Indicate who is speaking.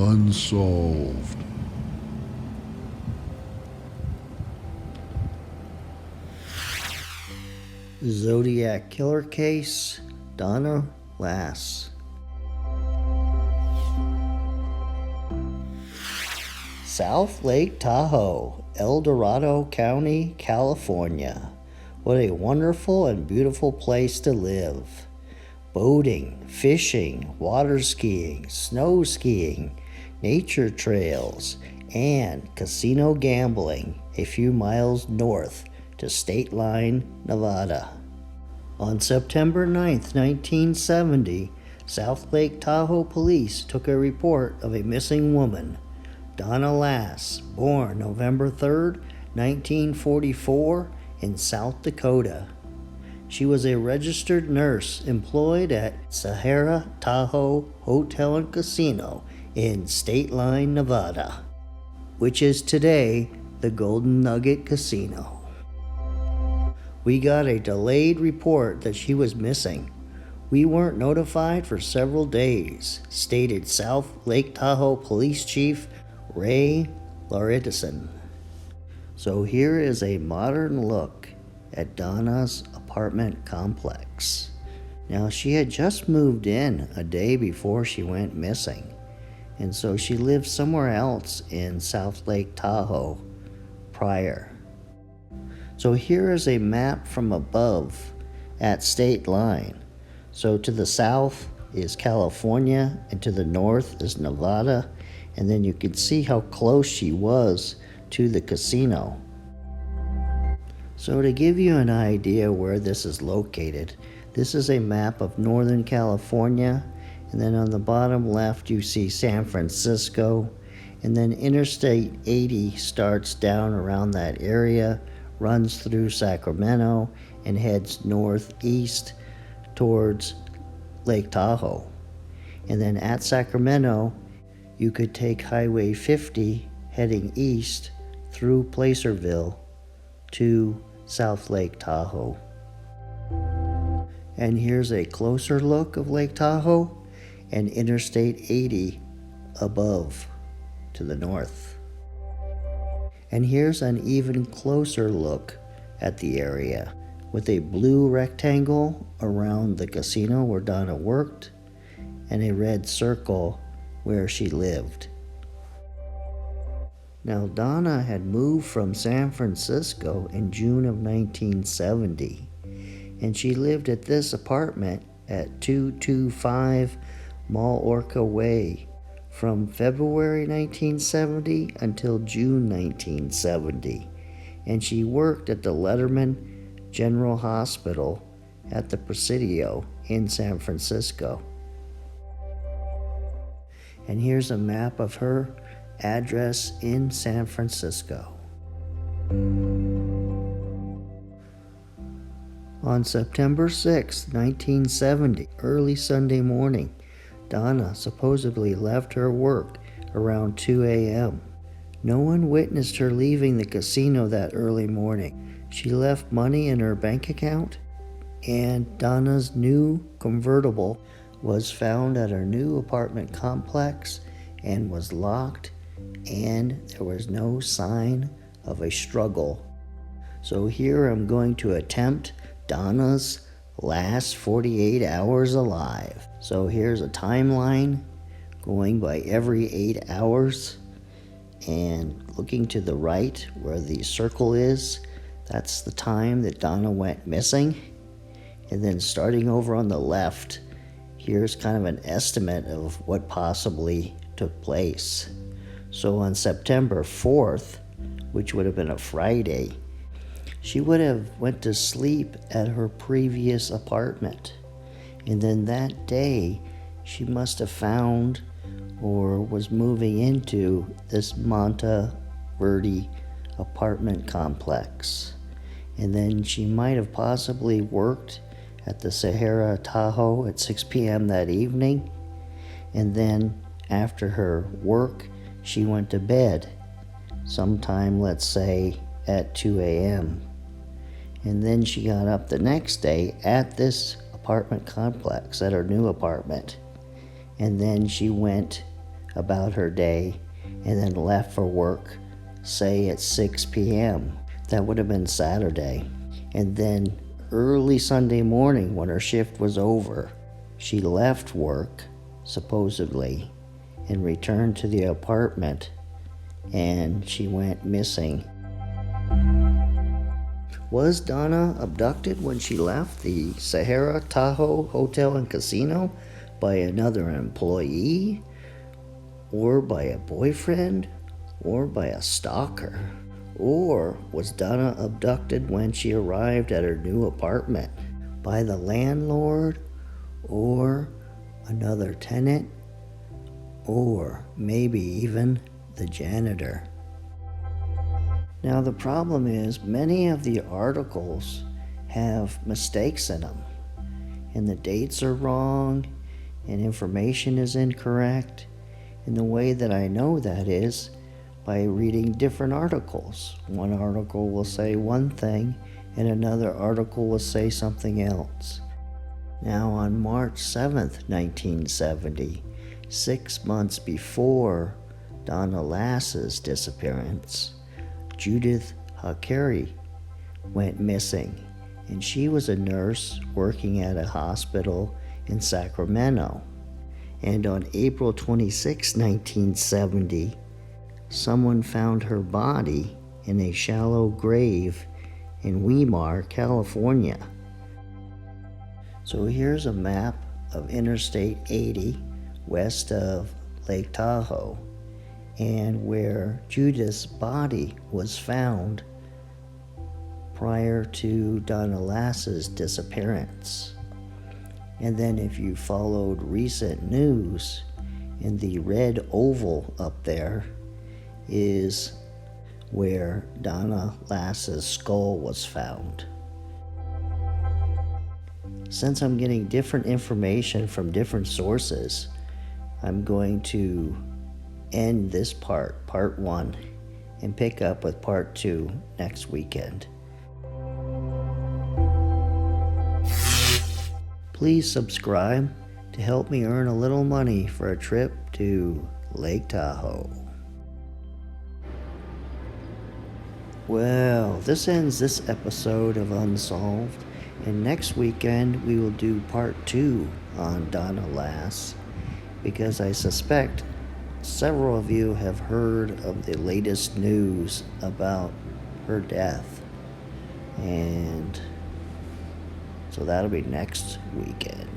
Speaker 1: Unsolved.
Speaker 2: Zodiac killer case, Donna Lass. South Lake Tahoe, El Dorado County, California. What a wonderful and beautiful place to live. Boating, fishing, water skiing, snow skiing, nature trails, and casino gambling a few miles north to Stateline, Nevada. On September 9th, 1970, South Lake Tahoe police took a report of a missing woman, Donna Lass, born November 3rd, 1944, in South Dakota. She was a registered nurse employed at Sahara Tahoe Hotel and Casino in Stateline, Nevada, which is today the Golden Nugget Casino. We got a delayed report that she was missing. We weren't notified for several days, stated South Lake Tahoe Police Chief Ray Lauritsen. So here is a modern look at Donna's apartment complex. Now, she had just moved in a day before she went missing, and so she lived somewhere else in South Lake Tahoe prior. So here is a map from above at Stateline. So to the south is California, and to the north is Nevada, and then you can see how close she was to the casino. So to give you an idea where this is located, this is a map of Northern California, and then on the bottom left you see San Francisco, and then Interstate 80 starts down around that area, runs through Sacramento, and heads northeast towards Lake Tahoe. And then at Sacramento, you could take Highway 50 heading east through Placerville to South Lake Tahoe. And here's a closer look of Lake Tahoe and Interstate 80 above to the north. And here's an even closer look at the area with a blue rectangle around the casino where Donna worked and a red circle where she lived. Now, Donna had moved from San Francisco in June of 1970, and she lived at this apartment at 225 Mallorca Way from February 1970 until June 1970, and she worked at the Letterman General Hospital at the Presidio in San Francisco. And here's a map of her address in San Francisco. On September 6, 1970, early Sunday morning, Donna supposedly left her work around 2 a.m. No one witnessed her leaving the casino that early morning. She left money in her bank account, and Donna's new convertible was found at her new apartment complex and was locked, and there was no sign of a struggle. So here I'm going to attempt Donna's last 48 hours alive. So here's a timeline going by every 8 hours, and looking to the right where the circle is, that's the time that Donna went missing. And then starting over on the left, here's kind of an estimate of what possibly took place. So on September 4th, which would have been a Friday, she would have went to sleep at her previous apartment. And then that day, she must have found or was moving into this Monte Verde apartment complex. And then she might have possibly worked at the Sahara Tahoe at 6 p.m. that evening. And then after her work, she went to bed sometime, let's say, at 2 a.m. And then she got up the next day at this apartment complex, at her new apartment. And then she went about her day and then left for work, say at 6 p.m. That would have been Saturday. And then early Sunday morning, when her shift was over, she left work, supposedly, and returned to the apartment, and she went missing. Was Donna abducted when she left the Sahara Tahoe Hotel and Casino by another employee, or by a boyfriend, or by a stalker? Or was Donna abducted when she arrived at her new apartment by the landlord, or another tenant, or maybe even the janitor? Now the problem is many of the articles have mistakes in them, and the dates are wrong, and information is incorrect. And the way that I know that is by reading different articles. One article will say one thing, and another article will say something else. Now on March 7th, 1970, 6 months before Donna Lass's disappearance, Judith Hakari went missing, and she was a nurse working at a hospital in Sacramento. And on April 26, 1970, someone found her body in a shallow grave in Weimar, California. So here's a map of Interstate 80 west of Lake Tahoe, and where Judith's body was found prior to Donna Lass's disappearance. And then if you followed recent news, in the red oval up there is where Donna Lass's skull was found. Since I'm getting different information from different sources, I'm going to end this part 1, and pick up with part 2 next weekend. Please subscribe to help me earn a little money for a trip to Lake Tahoe. Well, this ends this episode of Unsolved, and next weekend we will do part 2 on Donna Lass, because I suspect several of you have heard of the latest news about her death, and so that'll be next weekend.